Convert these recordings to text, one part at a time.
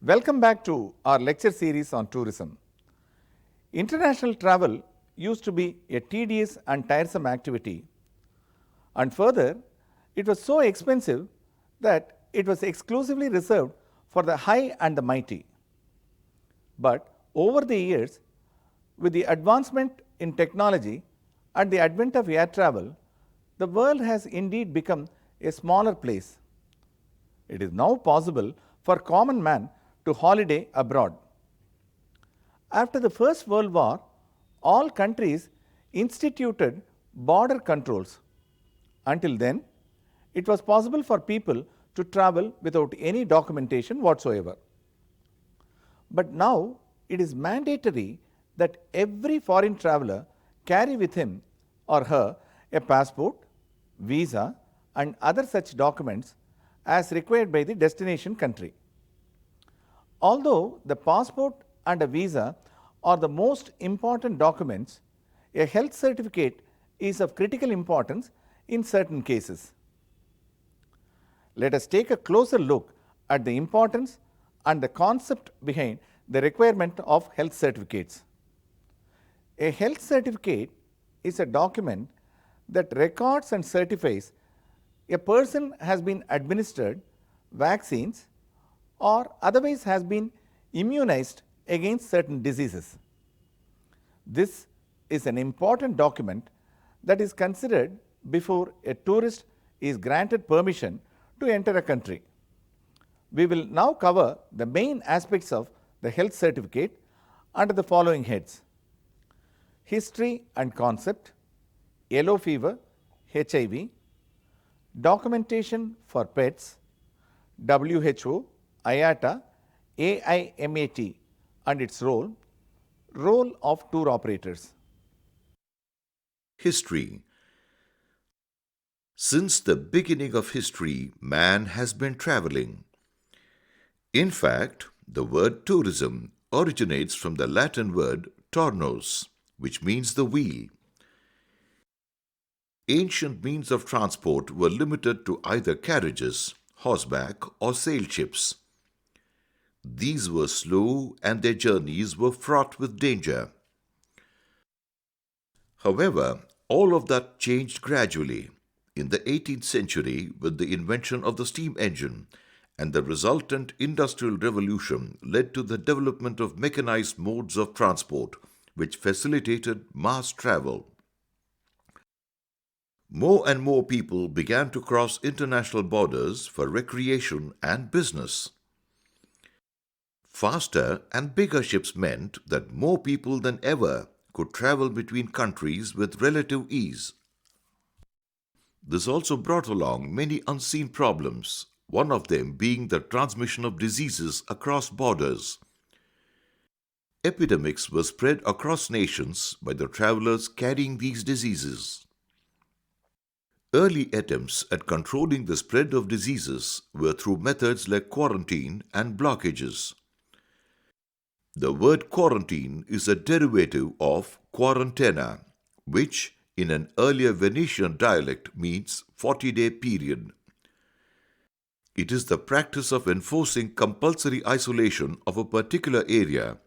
Welcome back to our lecture series on tourism. International travel used to be a tedious and tiresome activity, and further, it was so expensive that it was exclusively reserved for the high and the mighty. But over the years, with the advancement in technology and the advent of air travel, the world has indeed become a smaller place. It is now possible for common man to holiday abroad. After the First World War, all countries instituted border controls. Until then, it was possible for people to travel without any documentation whatsoever. But now it is mandatory that every foreign traveler carry with him or her a passport, visa, and other such documents as required by the destination country. Although the passport and a visa are the most important documents, a health certificate is of critical importance in certain cases. Let us take a closer look at the importance and the concept behind the requirement of health certificates. A health certificate is a document that records and certifies a person has been administered vaccines or otherwise has been immunized against certain diseases. This is an important document that is considered before a tourist is granted permission to enter a country. We will now cover the main aspects of the health certificate under the following heads: history and concept, yellow fever, HIV, documentation for pets, WHO, IATA, AIMAT and its role of tour operators. History. Since the beginning of history, man has been traveling. In fact, the word tourism originates from the Latin word tornos, which means the wheel. Ancient means of transport were limited to either carriages, horseback, or sail ships. These were slow and their journeys were fraught with danger. However, all of that changed gradually in the 18th century with the invention of the steam engine, and the resultant industrial revolution led to the development of mechanized modes of transport, which facilitated mass travel. More and more people began to cross international borders for recreation and business. Faster and bigger ships meant that more people than ever could travel between countries with relative ease. This also brought along many unseen problems, one of them being the transmission of diseases across borders. Epidemics were spread across nations by the travelers carrying these diseases. Early attempts at controlling the spread of diseases were through methods like quarantine and blockages. The word quarantine is a derivative of quarantena, which in an earlier Venetian dialect means 40-day period. It is the practice of enforcing compulsory isolation of a particular area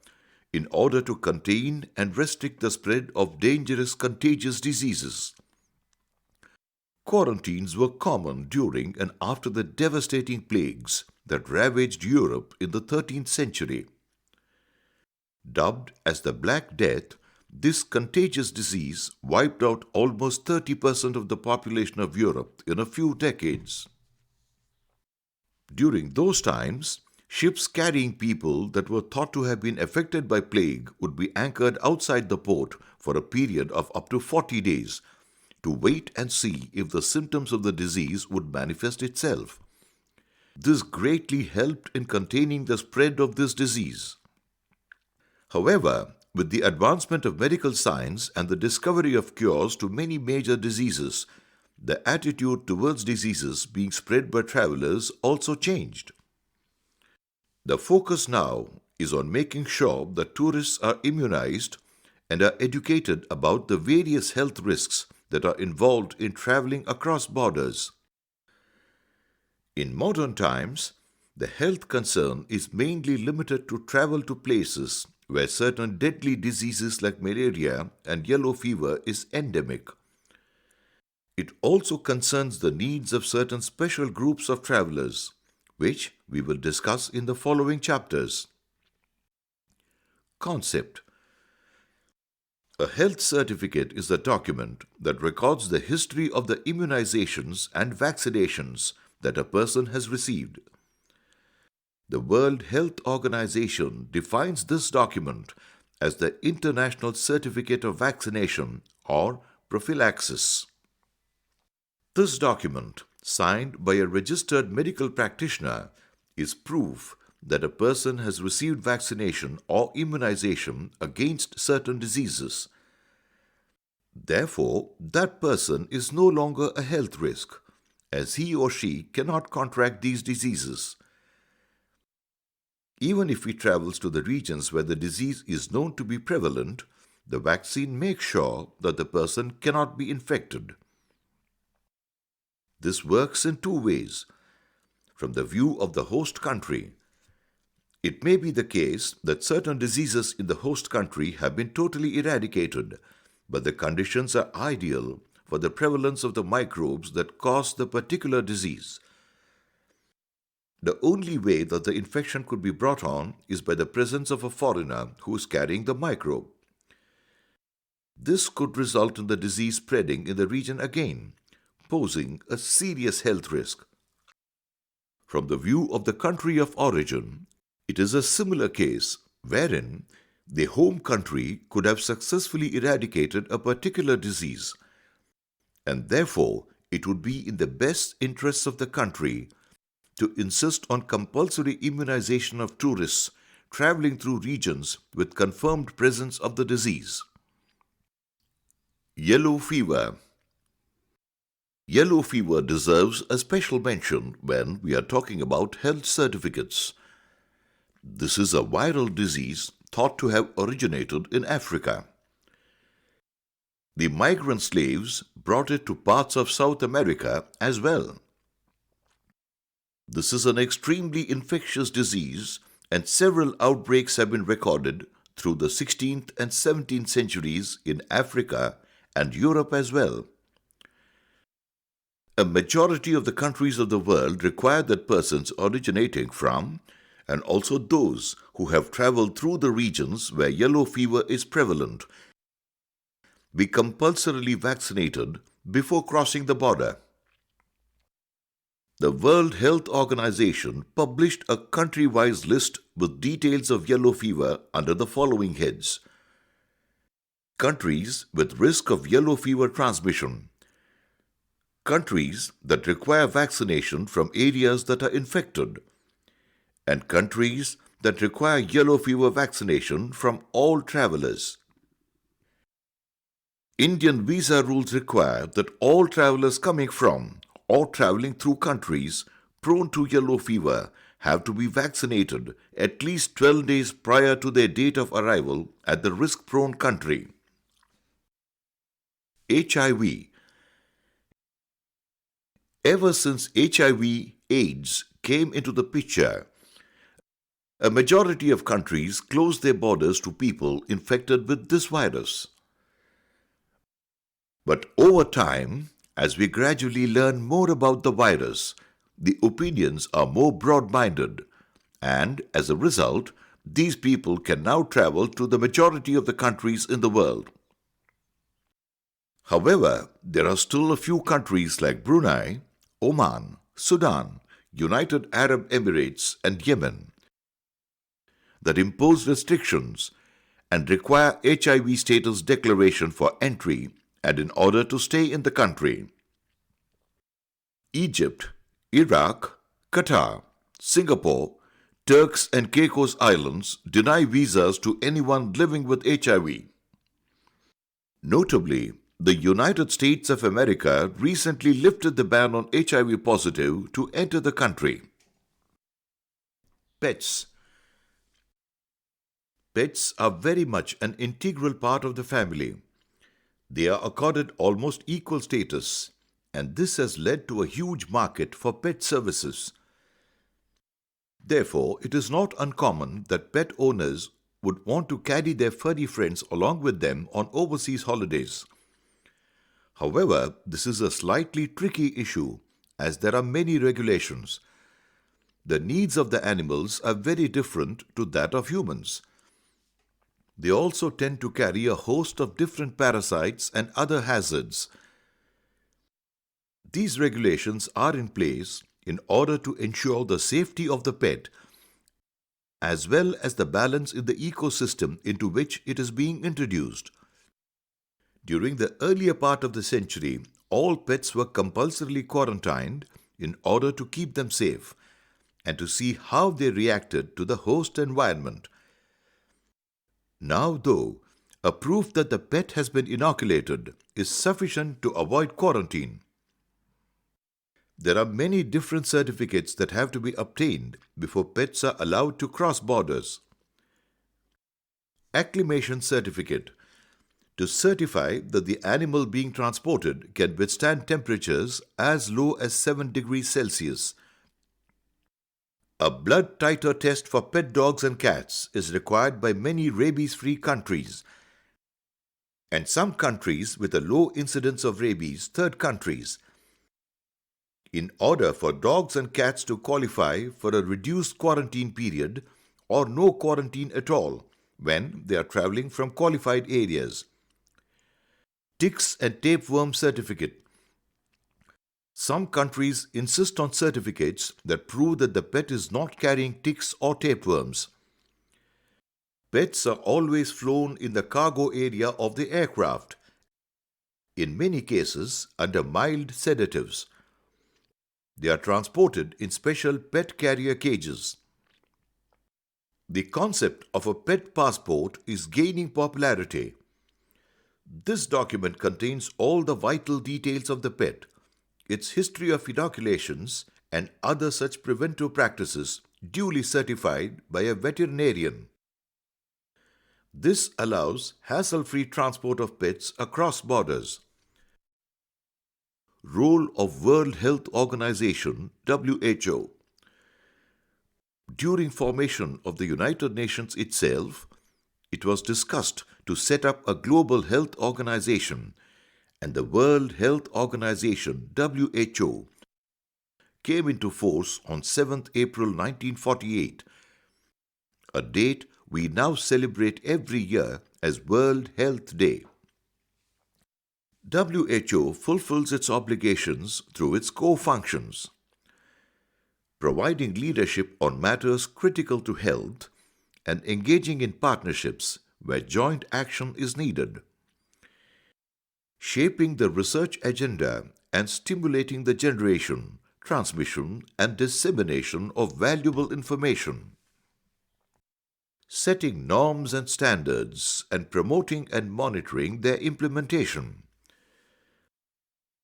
in order to contain and restrict the spread of dangerous contagious diseases. Quarantines were common during and after the devastating plagues that ravaged Europe in the 13th century. Dubbed as the Black Death, this contagious disease wiped out almost 30% of the population of Europe in a few decades. During those times, ships carrying people that were thought to have been affected by plague would be anchored outside the port for a period of up to 40 days to wait and see if the symptoms of the disease would manifest itself. This greatly helped in containing the spread of this disease. However, with the advancement of medical science and the discovery of cures to many major diseases, the attitude towards diseases being spread by travelers also changed. The focus now is on making sure that tourists are immunized and are educated about the various health risks that are involved in traveling across borders. In modern times, The health concern is mainly limited to travel to places where certain deadly diseases like malaria and yellow fever is endemic. It also concerns the needs of certain special groups of travelers, which we will discuss in the following chapters. Concept: a health certificate is a document that records the history of the immunizations and vaccinations that a person has received. The World Health Organization defines this document as the International Certificate of Vaccination or prophylaxis. This document, signed by a registered medical practitioner, is proof that a person has received vaccination or immunization against certain diseases. Therefore, that person is no longer a health risk, as he or she cannot contract these diseases. Even if he travels to the regions where the disease is known to be prevalent, the vaccine makes sure that the person cannot be infected. This works in two ways. From the view of the host country, it may be the case that certain diseases in the host country have been totally eradicated, but the conditions are ideal for the prevalence of the microbes that cause the particular disease. The only way that the infection could be brought on is by the presence of a foreigner who is carrying the microbe. This could result in the disease spreading in the region again, posing a serious health risk. From the view of the country of origin, it is a similar case wherein the home country could have successfully eradicated a particular disease, and therefore it would be in the best interests of the country to insist on compulsory immunization of tourists traveling through regions with confirmed presence of the disease. Yellow fever. Yellow fever deserves a special mention when we are talking about health certificates. This is a viral disease thought to have originated in Africa. The migrant slaves brought it to parts of South America as well. This is an extremely infectious disease, and several outbreaks have been recorded through the 16th and 17th centuries in Africa and Europe as well. A majority of the countries of the world require that persons originating from, and also those who have traveled through the regions where yellow fever is prevalent, be compulsorily vaccinated before crossing the border. The World Health Organization published a country-wise list with details of yellow fever under the following heads: countries with risk of yellow fever transmission, countries that require vaccination from areas that are infected, and countries that require yellow fever vaccination from all travelers. Indian visa rules require that all travelers coming from or traveling through countries prone to yellow fever have to be vaccinated at least 12 days prior to their date of arrival at the risk-prone country. HIV. Ever since HIV/AIDS came into the picture, a majority of countries closed their borders to people infected with this virus. But over time, as we gradually learn more about the virus, the opinions are more broad-minded, and as a result, these people can now travel to the majority of the countries in the world. However, there are still a few countries like Brunei, Oman, Sudan, United Arab Emirates, and Yemen that impose restrictions and require HIV status declaration for entry and in order to stay in the country. Egypt, Iraq, Qatar, Singapore, Turks and Caicos Islands deny visas to anyone living with HIV. Notably, the United States of America recently lifted the ban on HIV positive to enter the country. Pets. Pets are very much an integral part of the family. They are accorded almost equal status, and this has led to a huge market for pet services. Therefore, it is not uncommon that pet owners would want to carry their furry friends along with them on overseas holidays. However, this is a slightly tricky issue as there are many regulations. The needs of the animals are very different to that of humans. They also tend to carry a host of different parasites and other hazards. These regulations are in place in order to ensure the safety of the pet as well as the balance in the ecosystem into which it is being introduced. During the earlier part of the century, all pets were compulsorily quarantined in order to keep them safe and to see how they reacted to the host environment. Now, though, a proof that the pet has been inoculated is sufficient to avoid quarantine. There are many different certificates that have to be obtained before pets are allowed to cross borders. Acclimation certificate to certify that the animal being transported can withstand temperatures as low as 7 degrees Celsius. A blood titer test for pet dogs and cats is required by many rabies-free countries and some countries with a low incidence of rabies, third countries. In order for dogs and cats to qualify for a reduced quarantine period or no quarantine at all when they are traveling from qualified areas. Ticks and tapeworm certificate. Some countries insist on certificates that prove that the pet is not carrying ticks or tapeworms. Pets are always flown in the cargo area of the aircraft, in many cases under mild sedatives. They are transported in special pet carrier cages. The concept of a pet passport is gaining popularity. This document contains all the vital details of the pet, its history of inoculations, and other such preventive practices duly certified by a veterinarian. This allows hassle-free transport of pets across borders. Role of World Health Organization (WHO). During formation of the United Nations itself, it was discussed to set up a global health organization, and the World Health Organization (WHO) came into force on 7th April 1948, a date we now celebrate every year as World Health Day. WHO fulfills its obligations through its core functions: providing leadership on matters critical to health and engaging in partnerships where joint action is needed, shaping the research agenda and stimulating the generation, transmission, and dissemination of valuable information, setting norms and standards and promoting and monitoring their implementation,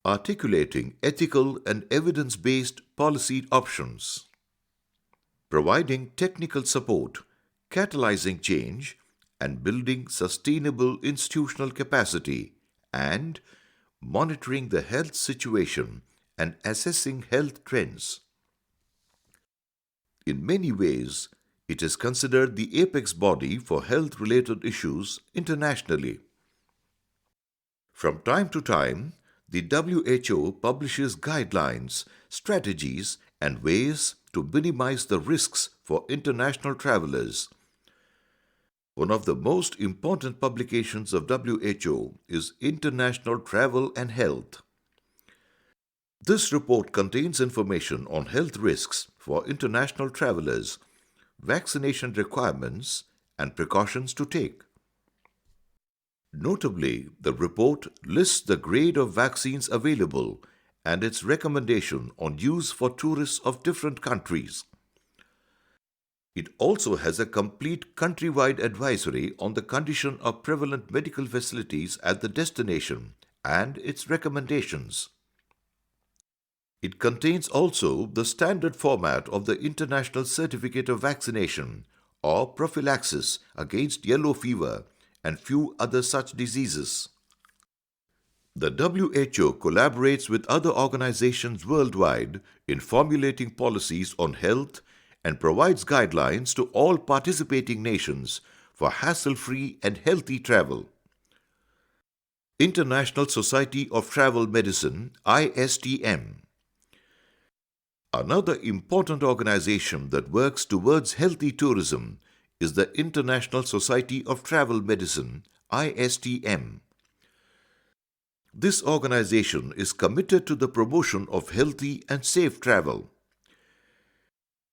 articulating ethical and evidence-based policy options, providing technical support, catalyzing change, and building sustainable institutional capacity, and monitoring the health situation and assessing health trends. In many ways, it is considered the apex body for health-related issues internationally. From time to time, the WHO publishes guidelines, strategies, and ways to minimize the risks for international travelers. One of the most important publications of WHO is International Travel and Health. This report contains information on health risks for international travelers, vaccination requirements, and precautions to take. Notably, the report lists the grade of vaccines available and its recommendation on use for tourists of different countries. It also has a complete countrywide advisory on the condition of prevalent medical facilities at the destination and its recommendations. It contains also the standard format of the International Certificate of Vaccination or prophylaxis against yellow fever and few other such diseases. The WHO collaborates with other organizations worldwide in formulating policies on health and provides guidelines to all participating nations for hassle-free and healthy travel. International Society of Travel Medicine, ISTM. Another important organization that works towards healthy tourism is the International Society of Travel Medicine, ISTM. This organization is committed to the promotion of healthy and safe travel.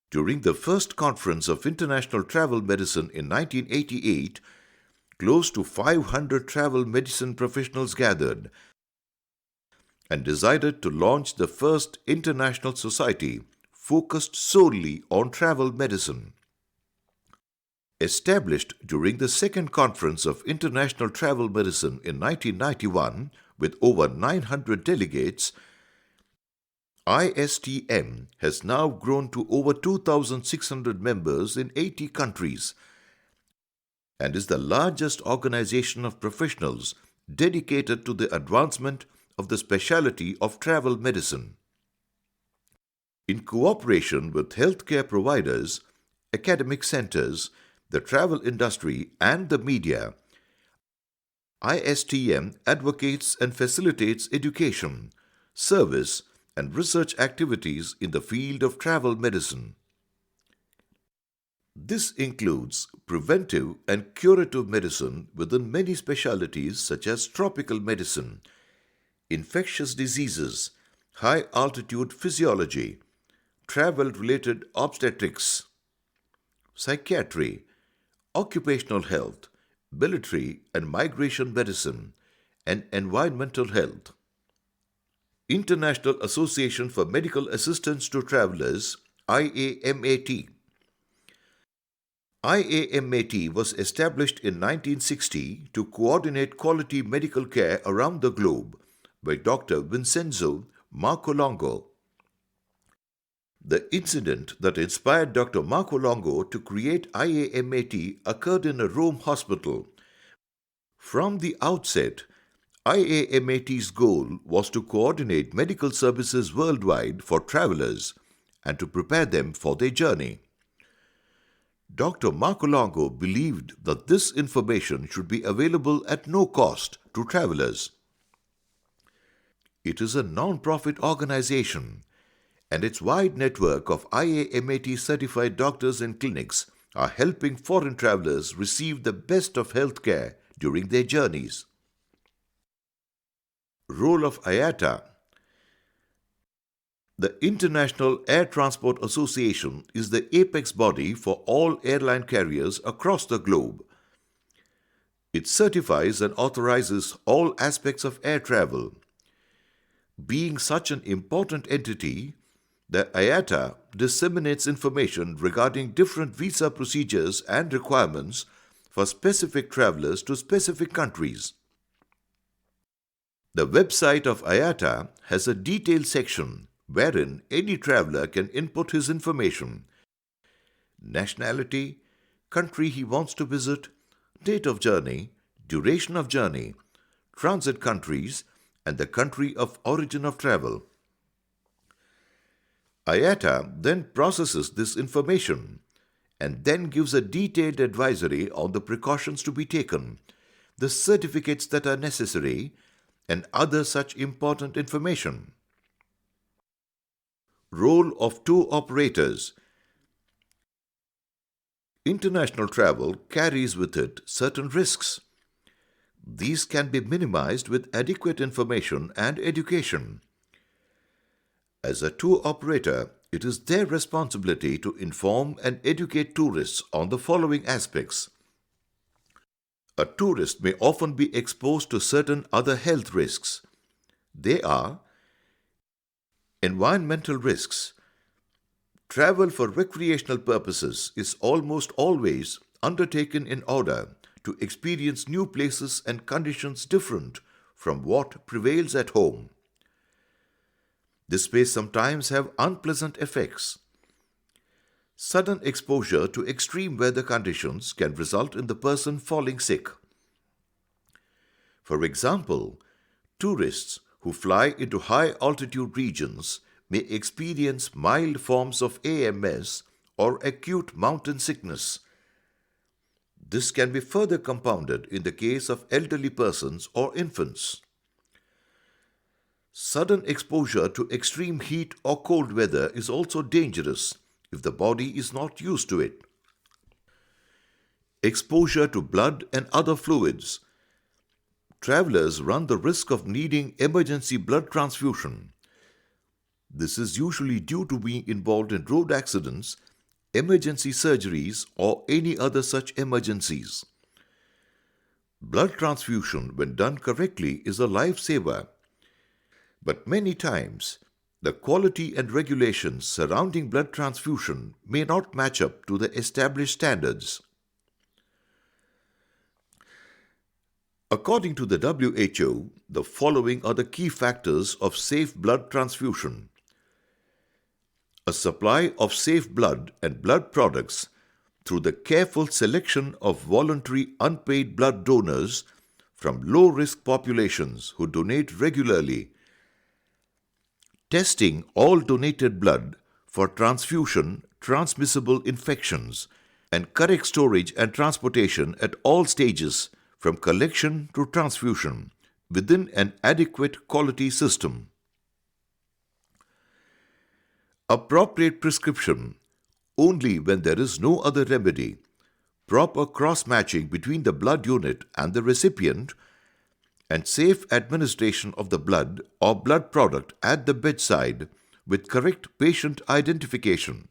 During the first conference of international travel medicine in 1988, close to 500 travel medicine professionals gathered and decided to launch the first international society focused solely on travel medicine. Established during the second conference of international travel medicine in 1991 with over 900 delegates, ISTM has now grown to over 2,600 members in 80 countries and is the largest organization of professionals dedicated to the advancement of the specialty of travel medicine. In cooperation with healthcare providers, academic centers, the travel industry, and the media, ISTM advocates and facilitates education, service, and research activities in the field of travel medicine. This includes preventive and curative medicine within many specialties such as tropical medicine, infectious diseases, high-altitude physiology, travel-related obstetrics, psychiatry, occupational health, military and migration medicine, and environmental health. International Association for Medical Assistance to Travelers, IAMAT. IAMAT was established in 1960 to coordinate quality medical care around the globe by Dr. Vincenzo Marcolongo. The incident that inspired Dr. Marcolongo to create IAMAT occurred in a Rome hospital. From the outset, IAMAT's goal was to coordinate medical services worldwide for travelers and to prepare them for their journey. Dr. Marcolongo believed that this information should be available at no cost to travelers. It is a non-profit organization, and its wide network of IAMAT certified doctors and clinics are helping foreign travelers receive the best of healthcare during their journeys. Role of IATA. The International Air Transport Association is the apex body for all airline carriers across the globe. It certifies and authorizes all aspects of air travel. Being such an important entity, the IATA disseminates information regarding different visa procedures and requirements for specific travelers to specific countries. The website of IATA has a detailed section wherein any traveler can input his information: nationality, country he wants to visit, date of journey, duration of journey, transit countries, and the country of origin of travel. IATA then processes this information and then gives a detailed advisory on the precautions to be taken, the certificates that are necessary, and other such important information. Role of tour operators. International travel carries with it certain risks. These can be minimized with adequate information and education. As a tour operator, it is their responsibility to inform and educate tourists on the following aspects. A tourist may often be exposed to certain other health risks. They are environmental risks. Travel for recreational purposes is almost always undertaken in order to experience new places and conditions different from what prevails at home. This may sometimes have unpleasant effects. Sudden exposure to extreme weather conditions can result in the person falling sick. For example, tourists who fly into high altitude regions may experience mild forms of AMS or acute mountain sickness. This can be further compounded in the case of elderly persons or infants. Sudden exposure to extreme heat or cold weather is also dangerous if the body is not used to it. Exposure to blood and other fluids. Travelers run the risk of needing emergency blood transfusion. This is usually due to being involved in road accidents, emergency surgeries, or any other such emergencies. Blood transfusion, when done correctly, is a lifesaver. But many times, the quality and regulations surrounding blood transfusion may not match up to the established standards. According to the WHO, the following are the key factors of safe blood transfusion. A supply of safe blood and blood products through the careful selection of voluntary unpaid blood donors from low-risk populations who donate regularly. Testing all donated blood for transfusion transmissible infections and correct storage and transportation at all stages from collection to transfusion within an adequate quality system. Appropriate prescription only when there is no other remedy. Proper cross-matching between the blood unit and the recipient, and safe administration of the blood or blood product at the bedside with correct patient identification.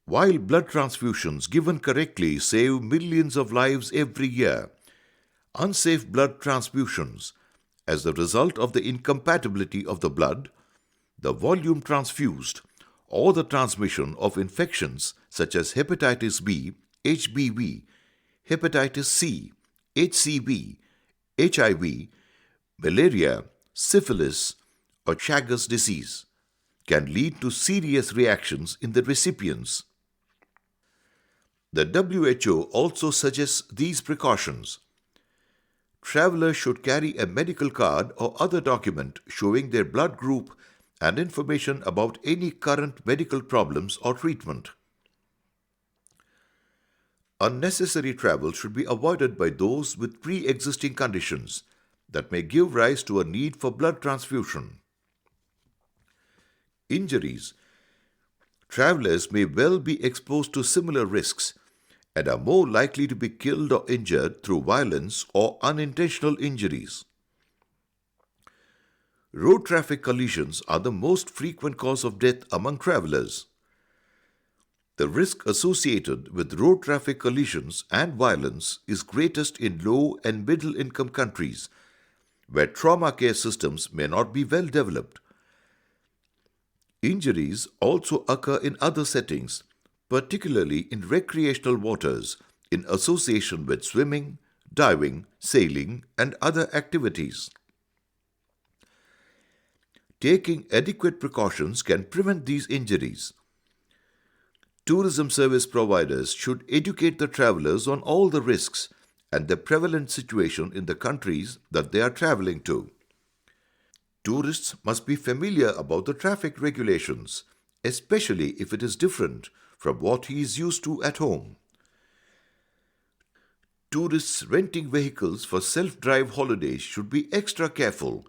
While blood transfusions given correctly save millions of lives every year, unsafe blood transfusions, as a result of the incompatibility of the blood, the volume transfused, or the transmission of infections such as hepatitis B, HBV, hepatitis C, HCV, HIV, malaria, syphilis, or Chagas disease can lead to serious reactions in the recipients. The WHO also suggests these precautions. Travelers should carry a medical card or other document showing their blood group and information about any current medical problems or treatment. Unnecessary travel should be avoided by those with pre-existing conditions that may give rise to a need for blood transfusion. Injuries. Travelers may well be exposed to similar risks and are more likely to be killed or injured through violence or unintentional injuries. Road traffic collisions are the most frequent cause of death among travelers. The risk associated with road traffic collisions and violence is greatest in low and middle income countries, where trauma care systems may not be well developed. Injuries also occur in other settings, particularly in recreational waters, in association with swimming, diving, sailing, and other activities. Taking adequate precautions can prevent these injuries. Tourism service providers should educate the travelers on all the risks and the prevalent situation in the countries that they are traveling to. Tourists must be familiar about the traffic regulations, especially if it is different from what he is used to at home. Tourists renting vehicles for self-drive holidays should be extra careful,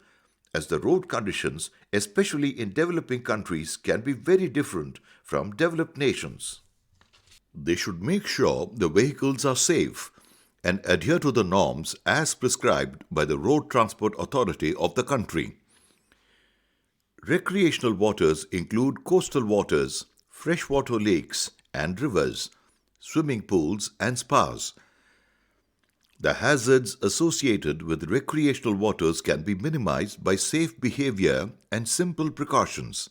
as the road conditions, especially in developing countries, can be very different from developed nations. They should make sure the vehicles are safe and adhere to the norms as prescribed by the Road Transport Authority of the country. Recreational waters include coastal waters, freshwater lakes and rivers, swimming pools and spas. The hazards associated with recreational waters can be minimized by safe behavior and simple precautions.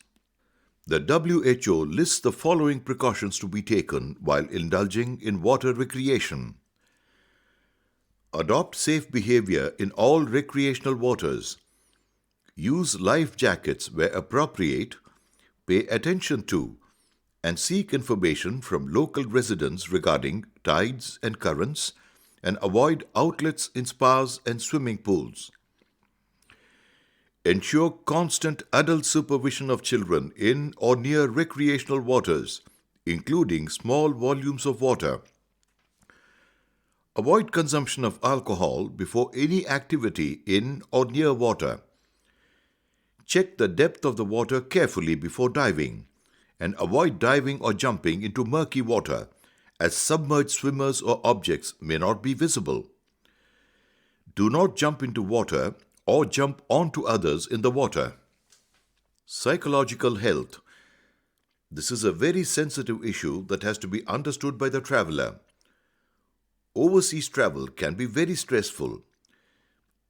The WHO lists the following precautions to be taken while indulging in water recreation. Adopt safe behavior in all recreational waters. Use life jackets where appropriate. Pay attention to and seek information from local residents regarding tides and currents, and avoid outlets in spas and swimming pools. Ensure constant adult supervision of children in or near recreational waters, including small volumes of water. Avoid consumption of alcohol before any activity in or near water. Check the depth of the water carefully before diving, and avoid diving or jumping into murky water, as submerged swimmers or objects may not be visible. Do not jump into water or jump onto others in the water. Psychological health. This is a very sensitive issue that has to be understood by the traveler. Overseas travel can be very stressful.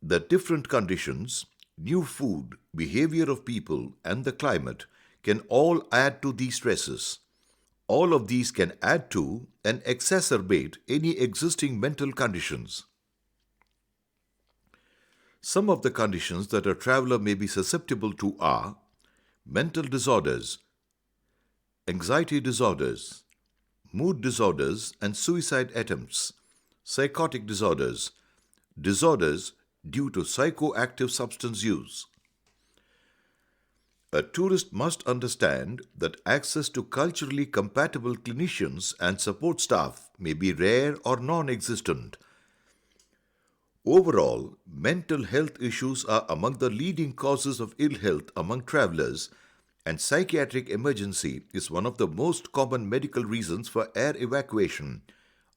The different conditions, new food, behavior of people, and the climate can all add to these stresses. All of these can add to and exacerbate any existing mental conditions. Some of the conditions that a traveler may be susceptible to are mental disorders, anxiety disorders, mood disorders and suicide attempts, psychotic disorders, disorders due to psychoactive substance use. A tourist must understand that access to culturally compatible clinicians and support staff may be rare or non existent. Overall, mental health issues are among the leading causes of ill health among travelers, and psychiatric emergency is one of the most common medical reasons for air evacuation,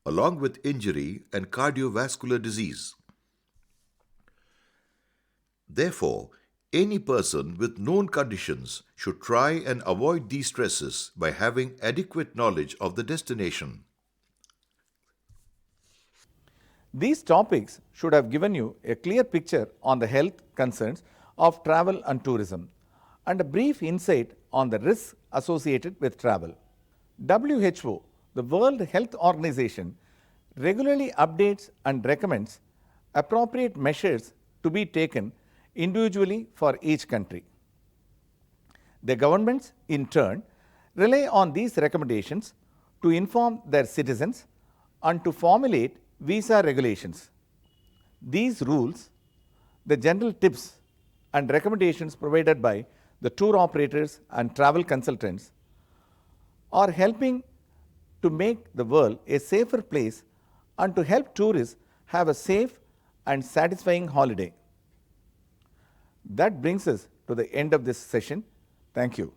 along with injury and cardiovascular disease. Therefore, any person with known conditions should try and avoid these stresses by having adequate knowledge of the destination. These topics should have given you a clear picture on the health concerns of travel and tourism and a brief insight on the risks associated with travel. WHO, the World Health Organization, regularly updates and recommends appropriate measures to be taken individually for each country. The governments, in turn, rely on these recommendations to inform their citizens and to formulate visa regulations. These rules, the general tips and recommendations provided by the tour operators and travel consultants, are helping to make the world a safer place and to help tourists have a safe and satisfying holiday. That brings us to the end of this session. Thank you.